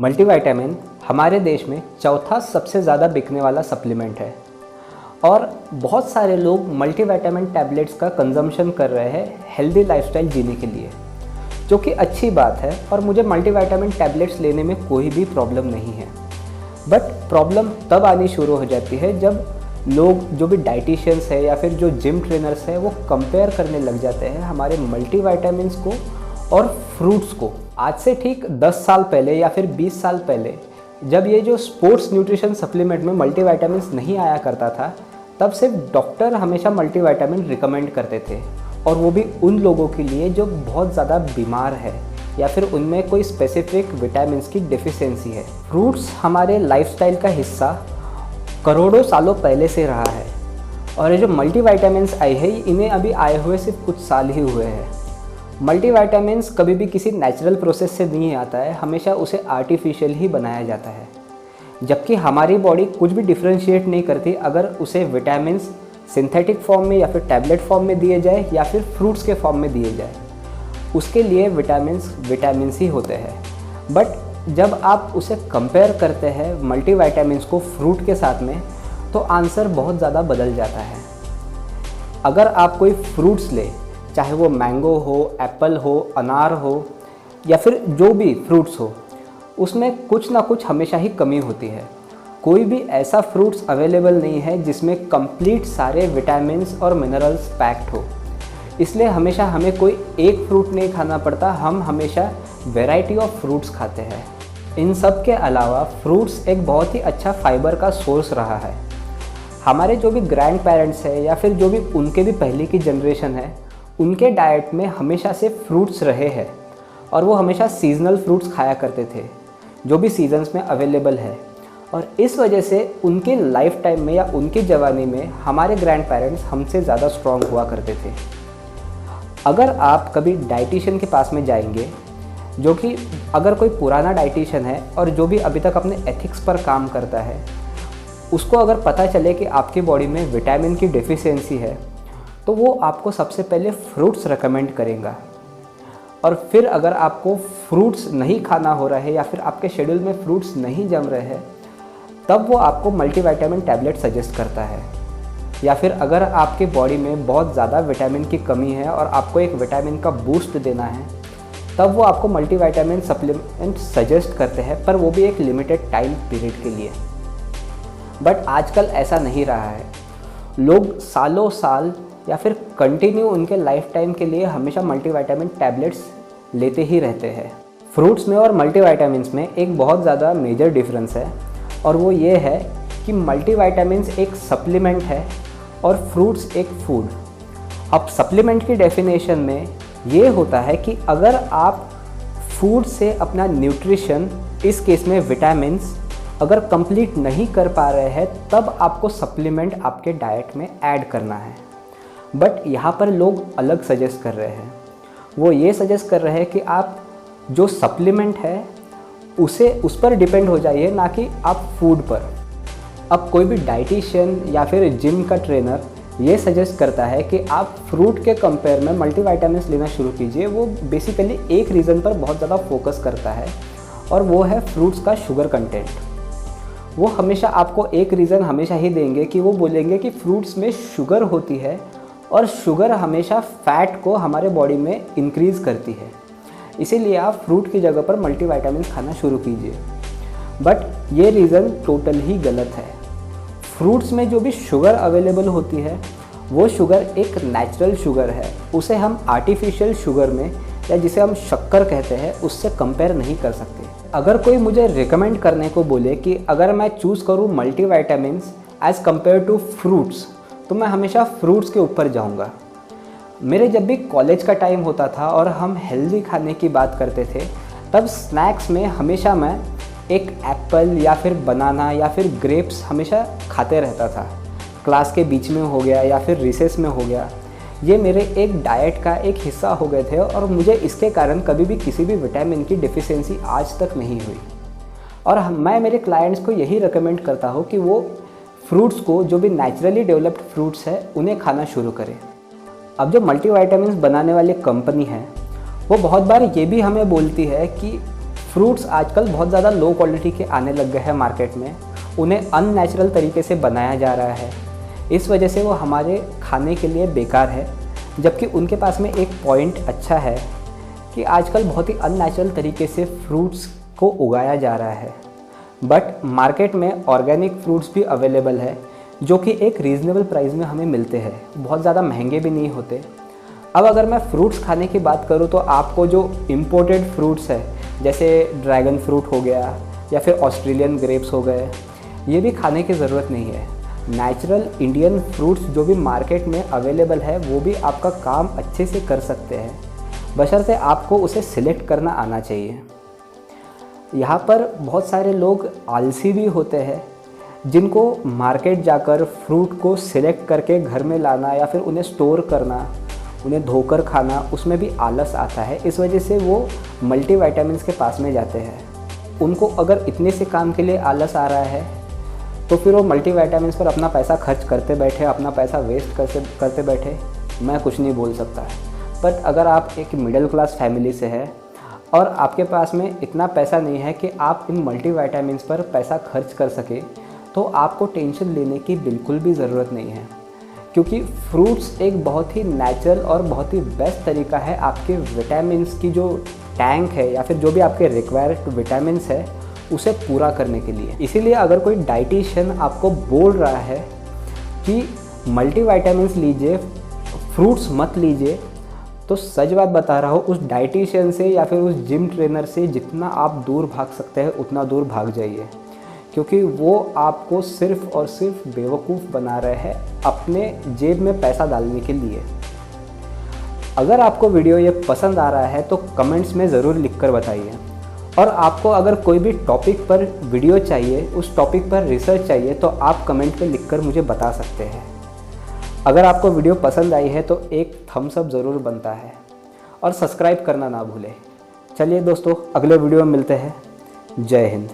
Multivitamin हमारे देश में चौथा सबसे ज़्यादा बिकने वाला सप्लीमेंट है और बहुत सारे लोग मल्टीविटामिन टैबलेट्स का कंजम्पशन कर रहे हैं हेल्दी लाइफस्टाइल जीने के लिए, जो कि अच्छी बात है और मुझे मल्टीविटामिन टैबलेट्स लेने में कोई भी प्रॉब्लम नहीं है। बट प्रॉब्लम तब आनी शुरू हो जाती है जब लोग जो भी डाइटिशियंस है या फिर जो जिम ट्रेनर्स है वो कंपेयर करने लग जाते हैं हमारे मल्टीविटामिन्स को और फ्रूट्स को। आज से ठीक 10 साल पहले या फिर 20 साल पहले जब ये जो स्पोर्ट्स न्यूट्रिशन सप्लीमेंट में मल्टीविटामिन्स नहीं आया करता था, तब सिर्फ डॉक्टर हमेशा मल्टीविटामिन रिकमेंड करते थे और वो भी उन लोगों के लिए जो बहुत ज़्यादा बीमार है या फिर उनमें कोई स्पेसिफिक विटामिन्स की डेफिशिएंसी है। फ्रूट्स हमारे लाइफस्टाइल का हिस्सा करोड़ों सालों पहले से रहा है और ये जो मल्टीविटामिन्स आए हैं इन्हें अभी आए हुए सिर्फ कुछ साल ही हुए हैं। मल्टीविटामिन्स कभी भी किसी नेचुरल प्रोसेस से नहीं आता है, हमेशा उसे आर्टिफिशियल ही बनाया जाता है, जबकि हमारी बॉडी कुछ भी डिफ्रेंशिएट नहीं करती अगर उसे विटामिन्स सिंथेटिक फॉर्म में या फिर टैबलेट फॉर्म में दिए जाए या फिर फ्रूट्स के फॉर्म में दिए जाए। उसके लिए विटामिन्स ही होते हैं। बट जब आप उसे कंपेयर करते हैं मल्टीविटामिन्स को फ्रूट के साथ में, तो आंसर बहुत ज़्यादा बदल जाता है। अगर आप कोई फ्रूट्स ले, चाहे वो मैंगो हो, एप्पल हो, अनार हो या फिर जो भी फ्रूट्स हो, उसमें कुछ ना कुछ हमेशा ही कमी होती है। कोई भी ऐसा फ्रूट्स अवेलेबल नहीं है जिसमें कंप्लीट सारे विटामिन्स और मिनरल्स पैक्ड हो। इसलिए हमेशा हमें कोई एक फ्रूट नहीं खाना पड़ता, हम हमेशा वैरायटी ऑफ फ्रूट्स खाते हैं। इन सब के अलावा फ्रूट्स एक बहुत ही अच्छा फाइबर का सोर्स रहा है। हमारे जो भी ग्रैंड पेरेंट्स है या फिर जो भी उनके भी पहले की जनरेशन है, उनके डाइट में हमेशा से फ्रूट्स रहे हैं और वो हमेशा सीजनल फ्रूट्स खाया करते थे जो भी सीजन्स में अवेलेबल है। और इस वजह से उनके लाइफ टाइम में या उनकी जवानी में हमारे ग्रैंड पेरेंट्स हमसे ज़्यादा स्ट्रॉन्ग हुआ करते थे। अगर आप कभी डाइटिशियन के पास में जाएंगे, जो कि अगर कोई पुराना डाइटिशियन है और जो भी अभी तक अपने एथिक्स पर काम करता है, उसको अगर पता चले कि आपकी बॉडी में विटामिन की डेफिशिएंसी है, तो वो आपको सबसे पहले फ्रूट्स रेकमेंड करेगा। और फिर अगर आपको फ्रूट्स नहीं खाना हो रहा है या फिर आपके शेड्यूल में फ्रूट्स नहीं जम रहे हैं, तब वो आपको मल्टीविटामिन टैबलेट सजेस्ट करता है। या फिर अगर आपके बॉडी में बहुत ज़्यादा विटामिन की कमी है और आपको एक विटामिन का बूस्ट देना है, तब वो आपको मल्टीविटामिन सप्लीमेंट सजेस्ट करते हैं, पर वो भी एक लिमिटेड टाइम पीरियड के लिए। बट आजकल ऐसा नहीं रहा है। लोग सालों साल या फिर कंटिन्यू उनके लाइफ टाइम के लिए हमेशा मल्टीविटामिन टैबलेट्स लेते ही रहते हैं। फ्रूट्स में और मल्टीविटामिन्स में एक बहुत ज़्यादा मेजर डिफरेंस है और वो ये है कि मल्टीविटामिन्स एक सप्लीमेंट है और फ्रूट्स एक फूड। अब सप्लीमेंट की डेफिनेशन में ये होता है कि अगर आप फूड से अपना न्यूट्रिशन, इस केस में विटामिन्स, अगर कंप्लीट नहीं कर पा रहे हैं, तब आपको सप्लीमेंट आपके डाइट में ऐड करना है। बट यहाँ पर लोग अलग सजेस्ट कर रहे हैं। वो ये सजेस्ट कर रहे हैं कि आप जो सप्लीमेंट है उस पर डिपेंड हो जाइए, ना कि आप फूड पर। अब कोई भी डाइटिशियन या फिर जिम का ट्रेनर ये सजेस्ट करता है कि आप फ्रूट के कंपेयर में मल्टीविटामिन्स लेना शुरू कीजिए। वो बेसिकली एक रीज़न पर बहुत ज़्यादा फोकस करता है और वो है फ्रूट्स का शुगर कंटेंट। वो हमेशा आपको एक रीज़न हमेशा ही देंगे कि वो बोलेंगे कि फ्रूट्स में शुगर होती है और शुगर हमेशा फ़ैट को हमारे बॉडी में इंक्रीज़ करती है, इसीलिए आप फ्रूट की जगह पर मल्टीविटामिन खाना शुरू कीजिए। बट ये रीज़न टोटल ही गलत है। फ्रूट्स में जो भी शुगर अवेलेबल होती है वो शुगर एक नेचुरल शुगर है, उसे हम आर्टिफिशियल शुगर में या जिसे हम शक्कर कहते हैं उससे कंपेयर नहीं कर सकते। अगर कोई मुझे रिकमेंड करने को बोले कि अगर मैं चूज़ करूँ multivitamins as compare to fruits, तो मैं हमेशा फ्रूट्स के ऊपर जाऊंगा। मेरे जब भी कॉलेज का टाइम होता था और हम हेल्दी खाने की बात करते थे, तब स्नैक्स में हमेशा मैं एक एप्पल या फिर बनाना या फिर ग्रेप्स हमेशा खाते रहता था। क्लास के बीच में हो गया या फिर रिसेस में हो गया, ये मेरे एक डाइट का एक हिस्सा हो गए थे और मुझे इसके कारण कभी भी किसी भी विटामिन की डेफिशिएंसी आज तक नहीं हुई। और मैं मेरे क्लाइंट्स को यही रिकमेंड करता हूँ कि वो फ्रूट्स को, जो भी नेचुरली डेवलप्ड फ्रूट्स है, उन्हें खाना शुरू करें। अब जो मल्टीविटामिन्स बनाने वाली कंपनी है वो बहुत बार ये भी हमें बोलती है कि फ्रूट्स आजकल बहुत ज़्यादा लो क्वालिटी के आने लग गए हैं मार्केट में। उन्हें अननेचुरल तरीके से बनाया जा रहा है। इस वजह से वो हमारे खाने के लिए बेकार है। जबकि उनके पास में एक पॉइंट अच्छा है कि आजकल बहुत ही अननेचुरल तरीके से फ्रूट्स को उगाया जा रहा है। बट मार्केट में ऑर्गेनिक फ्रूट्स भी अवेलेबल है जो कि एक रीज़नेबल प्राइस में हमें मिलते हैं, बहुत ज़्यादा महंगे भी नहीं होते। अब अगर मैं फ्रूट्स खाने की बात करूँ तो आपको जो इम्पोर्टेड फ्रूट्स है जैसे ड्रैगन फ्रूट हो गया या फिर ऑस्ट्रेलियन ग्रेप्स हो गए, ये भी खाने की ज़रूरत नहीं है। नेचुरल इंडियन फ्रूट्स जो भी मार्केट में अवेलेबल है वो भी आपका काम अच्छे से कर सकते हैं, बशर्ते आपको उसे सिलेक्ट करना आना चाहिए। यहाँ पर बहुत सारे लोग आलसी भी होते हैं जिनको मार्केट जाकर फ्रूट को सिलेक्ट करके घर में लाना या फिर उन्हें स्टोर करना, उन्हें धोकर खाना, उसमें भी आलस आता है। इस वजह से वो मल्टीविटामिन्स के पास में जाते हैं। उनको अगर इतने से काम के लिए आलस आ रहा है तो फिर वो मल्टीविटामिन्स पर अपना पैसा खर्च करते बैठे, अपना पैसा वेस्ट करते बैठे, मैं कुछ नहीं बोल सकता। बट अगर आप एक मिडिल क्लास फैमिली से है और आपके पास में इतना पैसा नहीं है कि आप इन मल्टीविटामिन्स पर पैसा खर्च कर सके, तो आपको टेंशन लेने की बिल्कुल भी ज़रूरत नहीं है, क्योंकि फ्रूट्स एक बहुत ही नेचुरल और बहुत ही बेस्ट तरीका है आपके विटामिन्स की जो टैंक है या फिर जो भी आपके रिक्वायर्ड विटामिन्स है उसे पूरा करने के लिए। इसीलिए अगर कोई डाइटिशियन आपको बोल रहा है कि मल्टीविटामिन्स लीजिए, फ्रूट्स मत लीजिए, तो सच बात बता रहा हूँ, उस डाइटिशियन से या फिर उस जिम ट्रेनर से जितना आप दूर भाग सकते हैं उतना दूर भाग जाइए, क्योंकि वो आपको सिर्फ़ और सिर्फ बेवकूफ़ बना रहे हैं अपने जेब में पैसा डालने के लिए। अगर आपको वीडियो ये पसंद आ रहा है तो कमेंट्स में ज़रूर लिखकर बताइए, और आपको अगर कोई भी टॉपिक पर वीडियो चाहिए, उस टॉपिक पर रिसर्च चाहिए, तो आप कमेंट पे लिखकर मुझे बता सकते हैं। अगर आपको वीडियो पसंद आई है तो एक थम्स अप ज़रूर बनता है, और सब्सक्राइब करना ना भूलें। चलिए दोस्तों, अगले वीडियो में मिलते हैं। जय हिंद।